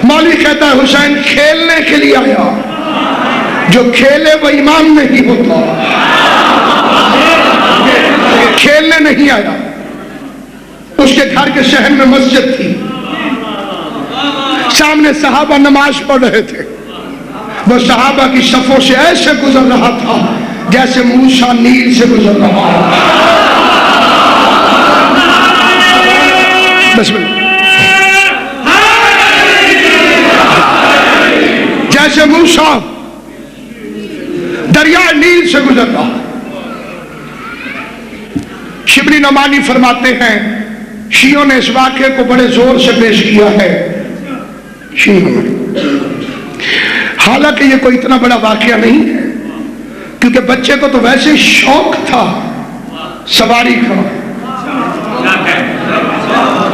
مولوی کہتا ہے حسین کھیلنے کے لیے آیا، جو کھیلے وہ امام نہیں ہوتا، کھیلنے نہیں آیا۔ اس کے گھر کے شہر میں مسجد تھی، سامنے صحابہ نماز پڑھ رہے تھے، وہ صحابہ کی صفوں سے ایسے گزر رہا تھا جیسے موسیٰ نیل سے گزر رہا ہے۔ بسم اللہ، جیسے موسیٰ دریائے نیل سے گزر رہا۔ شبلی نعمانی فرماتے ہیں شیعوں نے اس واقعے کو بڑے زور سے پیش کیا ہے، شیعوں نے، حالانکہ یہ کوئی اتنا بڑا واقعہ نہیں ہے، کیونکہ بچے کو تو ویسے شوق تھا سواری کا۔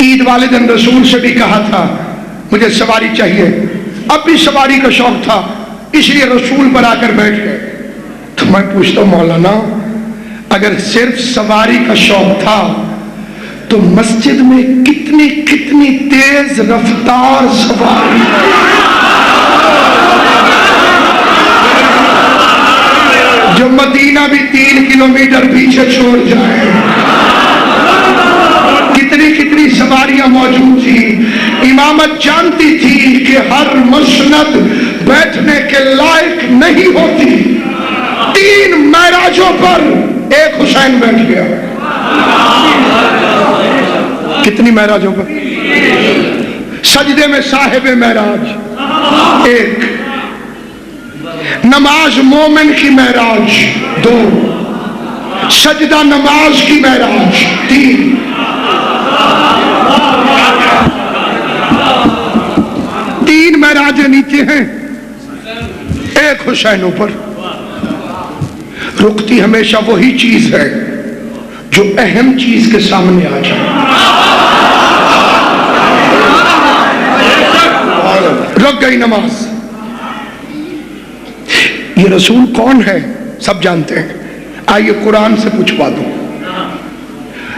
عید والے دن رسول سے بھی کہا تھا مجھے سواری چاہیے، اب بھی سواری کا شوق تھا، اس لیے رسول پر آ کر بیٹھ گئے۔ تو میں پوچھتا ہوں مولانا، اگر صرف سواری کا شوق تھا تو مسجد میں کتنی تیز رفتار سواری، جو مدینہ بھی 3 کلومیٹر پیچھے چھوڑ جائے، کتنی سواریاں موجود تھی۔ امامت جانتی تھی کہ ہر مسند بیٹھنے کے لائق نہیں ہوتی، 3 معراجوں پر ایک حسین بیٹھ گیا۔ کتنی معراجوں پر؟ سجدے میں صاحب معراج 1، نماز مومن کی معراج 2، سجدہ نماز کی معراج 3۔ تین معراجیں نیچے ہیں، ایک حسین اوپر۔ رکتی ہمیشہ وہی چیز ہے جو اہم چیز کے سامنے آ جائے۔ رک گئی نماز۔ یہ رسول کون ہے سب جانتے ہیں، آئیے قرآن سے پوچھوا دوں۔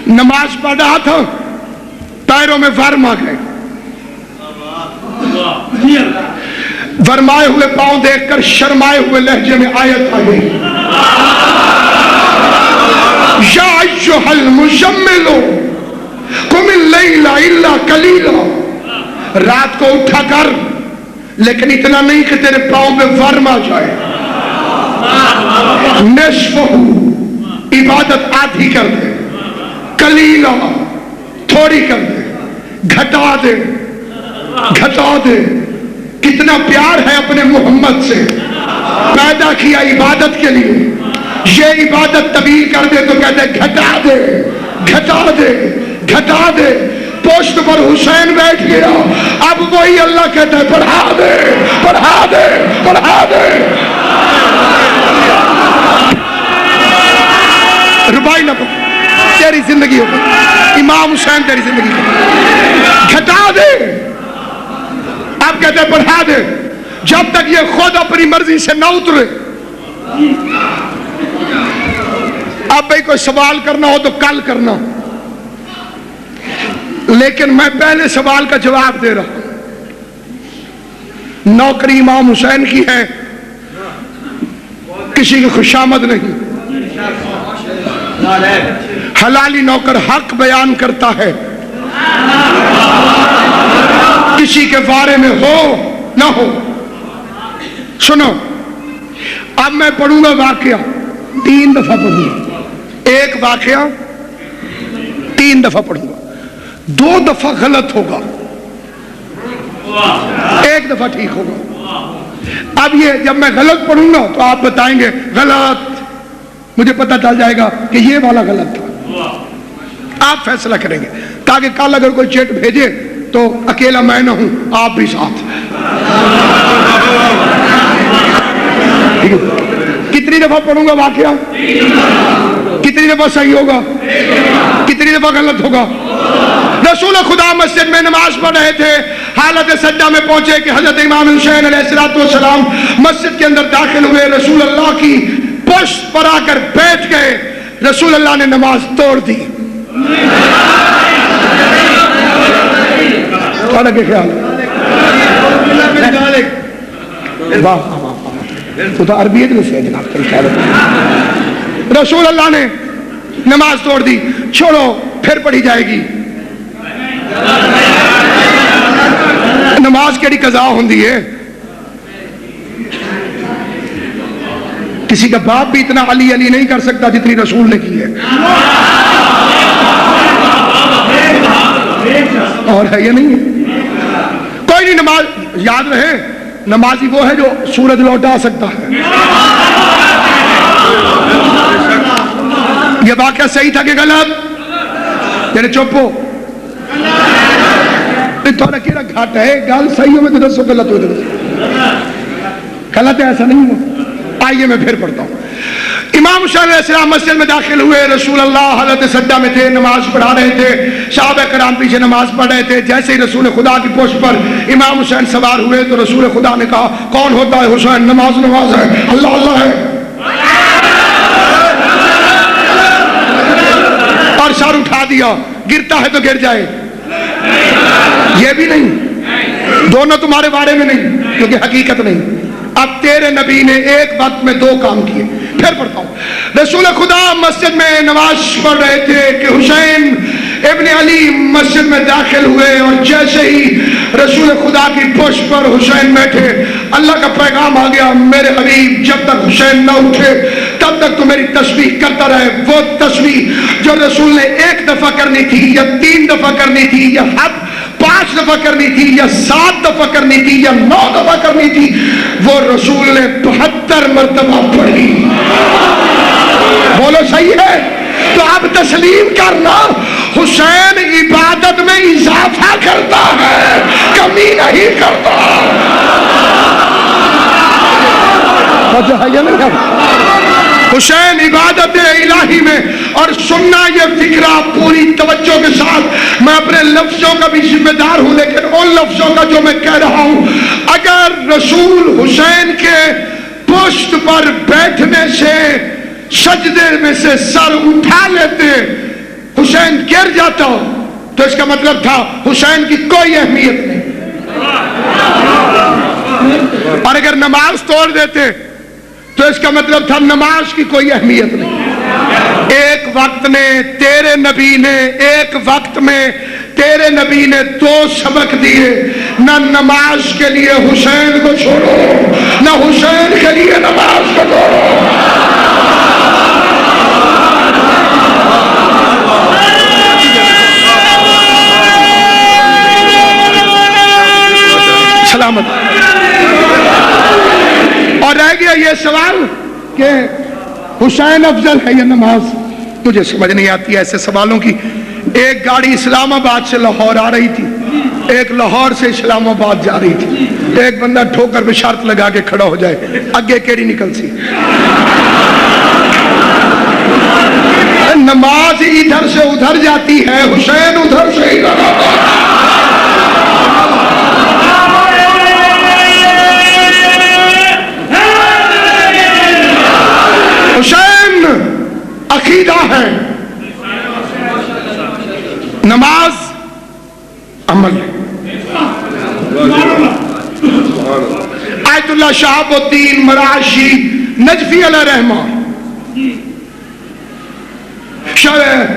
نماز پڑھ رہا تھا، پیروں میں ورم آ گئے، ورمائے ہوئے پاؤں دیکھ کر شرمائے ہوئے لہجے میں آیت آ گئی، یا ایھا المزمل قم اللیل الا قلیلا، رات کو اٹھا کر لیکن اتنا نہیں کہ تیرے پاؤں میں ورم آ جائے، نصفہ، عبادت آدھی کر دے، قلیلا، تھوڑی کر دے، گھٹا دے، گھٹا دے۔ کتنا پیار ہے اپنے محمد سے، پیدا کیا عبادت کے لیے، یہ عبادت طویل کر دے تو کہتے گھٹا دے، گھٹا دے، گھٹا دے۔ پوشت پر حسین بیٹھ گیا، اب وہی اللہ کہتا ہے بڑھا دے، بڑھا دے، بڑھا دے۔ ربائی نہ تیری زندگی ہو، امام حسین تیری زندگی ہو، گھٹا دے۔ آپ کہتے ہیں بڑھا دے، جب تک یہ خود اپنی مرضی سے نہ اترے۔ اب بھئی کوئی سوال کرنا ہو تو کل کرنا، لیکن میں پہلے سوال کا جواب دے رہا ہوں۔ نوکری امام حسین کی ہے، کسی کی خوشامد نہیں۔ حلالی نوکر حق بیان کرتا ہے، کسی کے بارے میں ہو نہ ہو۔ سنو، اب میں پڑھوں گا واقعہ، 3 دفعہ پڑھوں گا، ایک واقعہ 3 دفعہ پڑھوں گا، 2 دفعہ غلط ہوگا، 1 دفعہ ٹھیک ہوگا۔ اب یہ جب میں غلط پڑھوں گا تو آپ بتائیں گے غلط، مجھے پتہ چل جائے گا کہ یہ والا غلط تھا، آپ فیصلہ کریں گے، تاکہ کل اگر کوئی چیٹ بھیجے تو اکیلا میں نہ ہوں، آپ بھی ساتھ۔ کتنی دفعہ پڑھوں گا واقعہ؟ کتنی دفعہ صحیح ہوگا؟ کتنی دفعہ غلط ہوگا؟ رسول خدا مسجد میں نماز پڑھ رہے تھے، حالت سجدہ میں پہنچے کہ حضرت امام حسین علیہ السلام مسجد کے اندر داخل ہوئے، رسول اللہ کی پشت پر آ کر بیٹھ گئے، رسول اللہ نے نماز توڑ دی۔ کیا خیال ہے؟ تو عربیت میں سے جناب رسول اللہ نے نماز توڑ دی، چھوڑو پھر پڑھی جائے گی۔ نماز کیڑی قضا ہوندی ہے؟ کسی کا باپ بھی اتنا علی علی نہیں کر سکتا جتنی رسول نے کی ہے، اور ہے یا نہیں ہے؟ کوئی نہیں، نماز یاد رہے نمازی وہ ہے جو سورج لوٹا سکتا ہے۔ یہ واقعہ صحیح تھا کہ غلط؟ یعنی چپ ہو، تھوڑا کیڑا گھاٹ ہے، گال صحیح ہو میں تو دسو غلط ہو جائے، غلط ہے ایسا نہیں ہو۔ آئیے میں پھر پڑھتا ہوں۔ امام حسین علیہ السلام مسجد میں داخل ہوئے، رسول اللہ حالت سجدہ میں تھے، نماز پڑھا رہے تھے، صحابہ کرام پیچھے نماز پڑھ رہے تھے۔ جیسے ہی رسول خدا کی پشت پر امام حسین سوار ہوئے تو رسول خدا نے کہا کون ہوتا ہے حسین؟ نماز نماز ہے، اللہ اللہ ہے، اور سر اٹھا دیا، گرتا ہے تو گر جائے، یہ بھی نہیں، دونوں تمہارے بارے میں نہیں کیونکہ حقیقت نہیں۔ اب تیرے نبی نے ایک وقت میں دو کام کیے۔ پھر پڑھتا ہوں۔ رسول خدا مسجد میں نماز پڑھ رہے تھے کہ حسین ابن علی مسجد میں داخل ہوئے، اور جیسے ہی رسول خدا کی پشت پر حسین بیٹھے، اللہ کا پیغام آ گیا، میرے حبیب جب تک حسین نہ اٹھے تب تک تو میری تسبیح کرتا رہے۔ وہ تسبیح جو رسول نے 1 دفعہ کرنی تھی یا 3 دفعہ کرنی تھی یا 5 دفعہ کرنی تھی یا 7 دفعہ کرنی تھی یا 9 دفعہ کرنی تھی، وہ رسول نے 72 مرتبہ پڑھی۔ بولو صحیح ہے؟ تو اب تسلیم کرنا، حسین عبادت میں اضافہ کرتا ہے، کمی نہیں کرتا۔ حسین عبادت الہی میں، اور سننا یہ فکرہ پوری توجہ کے ساتھ، میں اپنے لفظوں کا بھی ذمہ دار ہوں لیکن ان لفظوں کا جو میں کہہ رہا ہوں، اگر رسول حسین کے پشت پر بیٹھنے سے سجدے میں سے سر اٹھا لیتے، حسین گر جاتا تو اس کا مطلب تھا حسین کی کوئی اہمیت نہیں، اور اگر نماز توڑ دیتے تو اس کا مطلب تھا نماز کی کوئی اہمیت نہیں۔ ایک وقت نے تیرے نبی نے، ایک وقت میں تیرے نبی نے 2 سبق دیے، نہ نماز کے لیے حسین کو چھوڑو، نہ حسین کے لیے نماز کو چھوڑو۔ سلامت۔ اور رہ گیا یہ سوال کہ حسین افضل ہے یا نماز؟ مجھے سمجھ نہیں آتی ایسے سوالوں کی۔ ایک گاڑی اسلام آباد سے لاہور آ رہی تھی، ایک لاہور سے اسلام آباد جا رہی تھی، ایک بندہ ٹھوکر پہ شرط لگا کے کھڑا ہو جائے، اگے کیڑی نکل سی؟ نماز ادھر سے ادھر جاتی ہے، حسین ادھر سے ادھر آتا ہے۔ حسین عقیدہ ہے، نماز عمل ہے۔ آیت اللہ شہاب الدین مراشی نجفی علیہ رحمہ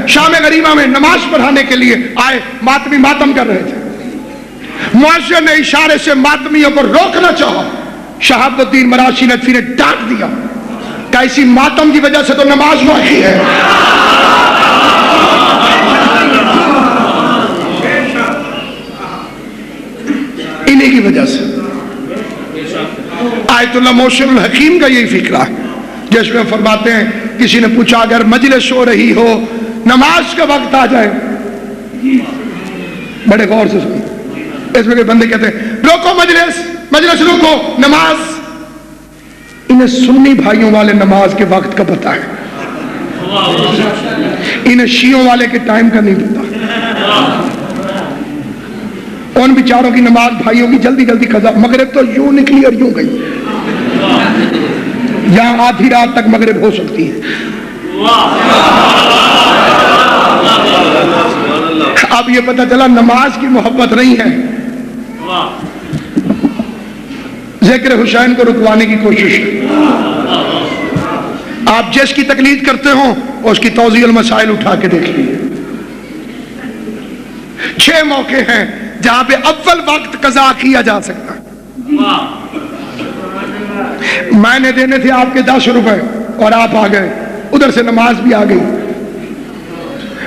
شام غریبہ میں نماز پڑھانے کے لیے آئے، ماتمی ماتم کر رہے تھے، مؤذن نے اشارے سے ماتمیوں کو روکنا چاہا، شہاب الدین مراشی نجفی نے ڈانٹ دیا کہ اسی ماتم کی وجہ سے تو نماز باقی ہے۔ انہی کی وجہ سے آیت اللہ موشن الحکیم کا یہی فکرہ ہے، جس میں فرماتے ہیں کسی نے پوچھا اگر مجلس ہو رہی ہو، نماز کا وقت آ جائے، بڑے غور سے سنیں، اس میں کہ بندے کہتے ہیں روکو مجلس روکو، نماز۔ انہیں سنی بھائیوں والے نماز کے وقت کا پتہ ہے، انہیں شیعوں والے کے ٹائم کا نہیں پتہ۔ ان بیچاروں کی نماز بھائیوں کی جلدی جلدی قضا، مغرب تو یوں نکلی اور یوں گئی، یہاں آدھی رات تک مغرب ہو سکتی ہے۔ اب یہ پتہ چلا نماز کی محبت نہیں ہے، ذکر حسین کو رکوانے کی کوشش ہے. آپ جس کی تقلید کرتے ہوں اس کی توضیح المسائل اٹھا کے دیکھ لیجیے. 6 موقع ہیں جہاں پہ اول وقت قضا کیا جا سکتا ہے. میں نے دینے تھے آپ کے 10 روپے اور آپ آ گئے, ادھر سے نماز بھی آ گئی.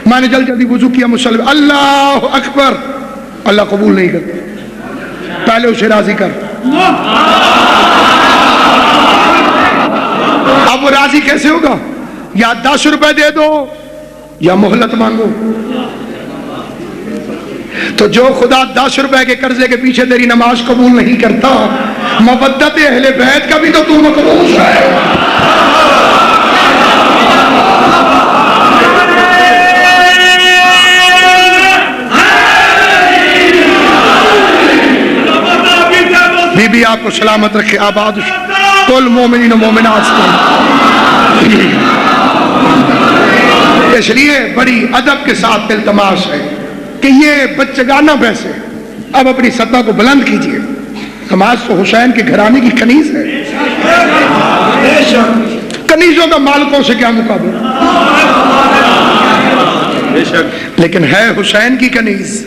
میں نے جلدی وضو کیا, مسلم اللہ اکبر, اللہ قبول نہیں کرتا, پہلے اسے راضی کر. اب وہ راضی کیسے ہوگا؟ یا 10 روپے دے دو یا مہلت مانگو. تو جو خدا 10 روپے کے قرضے کے پیچھے تیری نماز قبول نہیں کرتا, مودت اہل بیت کا بھی تو تم مقبول ہے. بی بی آپ کو سلامت رکھے, آباد کل مومنین و مومنات سے. اس لیے بڑی ادب کے ساتھ التماس ہے کہ یہ بچگانہ پیسے اب اپنی سطح کو بلند کیجئے. نماز تو حسین کے گھرانے کی کنیز ہے. کنیزوں کا مالکوں سے کیا مقابلہ, لیکن ہے حسین کی کنیز,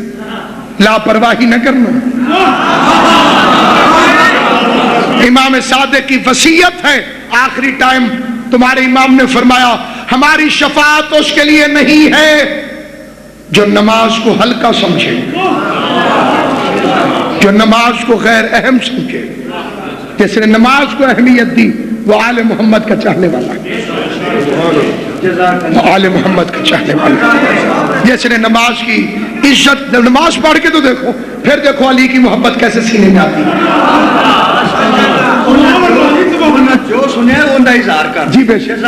لاپرواہی نہ کرنا. امام صادق کی وصیت ہے, آخری ٹائم تمہارے امام نے فرمایا ہماری شفاعت اس کے لیے نہیں ہے جو نماز کو ہلکا سمجھے, جو نماز کو غیر اہم سمجھے. جس نے نماز کو اہمیت دی وہ آل محمد کا چاہنے والا ہے, آل محمد کا چاہنے والا. جس نے نماز کی عزت, نماز پڑھ کے تو دیکھو, پھر دیکھو علی کی محبت کیسے سینے میں آتی ہے. جو سنے ان کا اظہار کر. جی بے شک.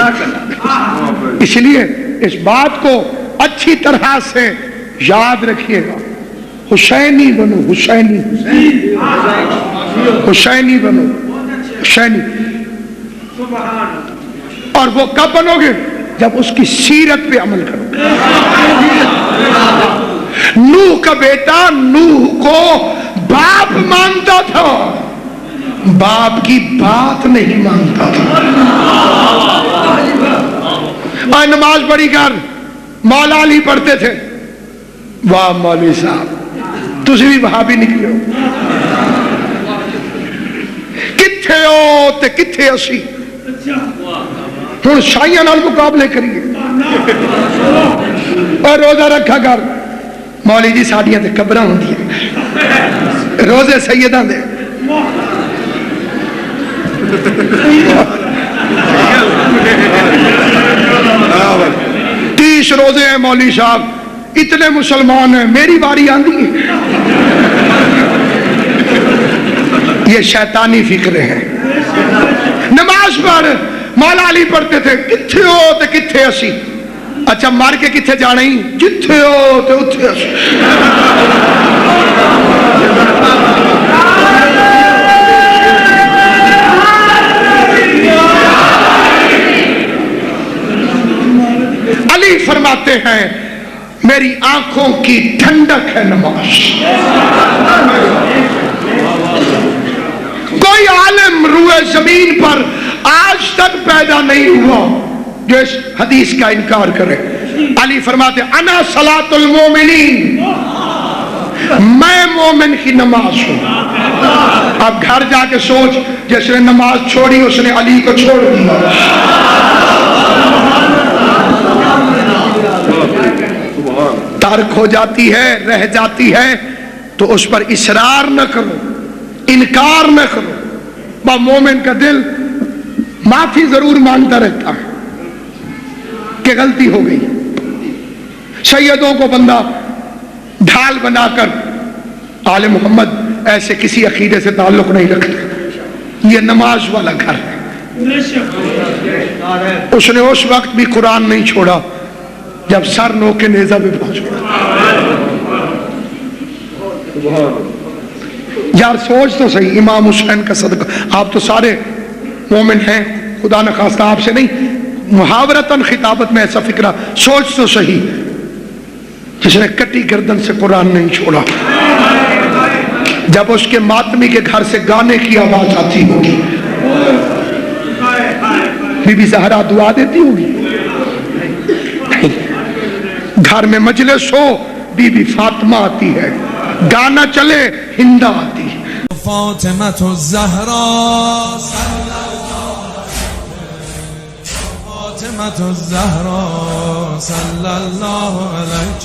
اس لیے اس بات کو اچھی طرح سے یاد رکھیے گا, حسینی بنو, حسینی حسینی بنو, حسینی. اور وہ کب بنو گے؟ جب اس کی سیرت پہ عمل کرو. نوح کا بیٹا نوح کو باپ مانتا تھا, باپ کی بات نہیں مانتا تھا. اور نماز پڑھی کر مولا علی پڑھتے تھے. واہ مولوی صاحب تسی بھی وہاں بھی نکلے ہو, کتھے ہو تے کتھے اسی. ہوں شاہیاں نال مقابلے کریے اور روزہ رکھا کر. مولی جی ساڈیاں تے قبراں ہوندیاں, روزے سیداں دے. 30 روزے ہیں مولوی صاحب, اتنے مسلمان ہیں, میری باری آندی ہے. یہ شیطانی فکرے ہیں. نماز پڑھ, مولا علی پڑھتے تھے, کتھے ہو تے کتھے اسی. اچھا مار کے کتھے جانا ہی, جتھے ہو تے اتھے اسی. علی فرماتے ہیں میری آنکھوں کی ٹھنڈک ہے نماز. کوئی عالم روئے زمین پر آج تک پیدا نہیں ہوا جو اس حدیث کا انکار کرے. علی فرماتے انا صلاۃ المومنین, میں مومن کی نماز ہوں. اب گھر جا کے سوچ, جس نے نماز چھوڑی اس نے علی کو چھوڑ دیا. ترک ہو جاتی ہے, رہ جاتی ہے, تو اس پر اصرار نہ کرو, انکار نہ کرو. با مومن کا دل معافی ضرور مانگتا رہتا ہے کہ غلطی ہو گئی. سیدوں کو بندہ ڈھال بنا کر, آل محمد ایسے کسی عقیدے سے تعلق نہیں رکھتے. یہ نماز والا گھر ہے. اس نے اس وقت بھی قرآن نہیں چھوڑا جب سر نو کے نیزہ پہ پہنچ گیا. یار سوچ تو صحیح, امام حسین کا صدقہ. آپ تو سارے مومن ہیں, خدا نخواستہ آپ سے نہیں, محاورتاً خطابت میں ایسا فکرہ, سوچ تو صحیح, جس نے کٹی گردن سے قرآن نہیں چھوڑا, جب اس کے ماتمی کے گھر سے گانے کی آواز آتی ہوگی، بی بی زہرا دعا دیتی ہوگی؟ گھر میں مجلس ہو، بی بی فاطمہ آتی ہے، گانا چلے ہندا آتی ہے۔ فاطمة الزهراء فاطمة الزهراء صلى الله عليك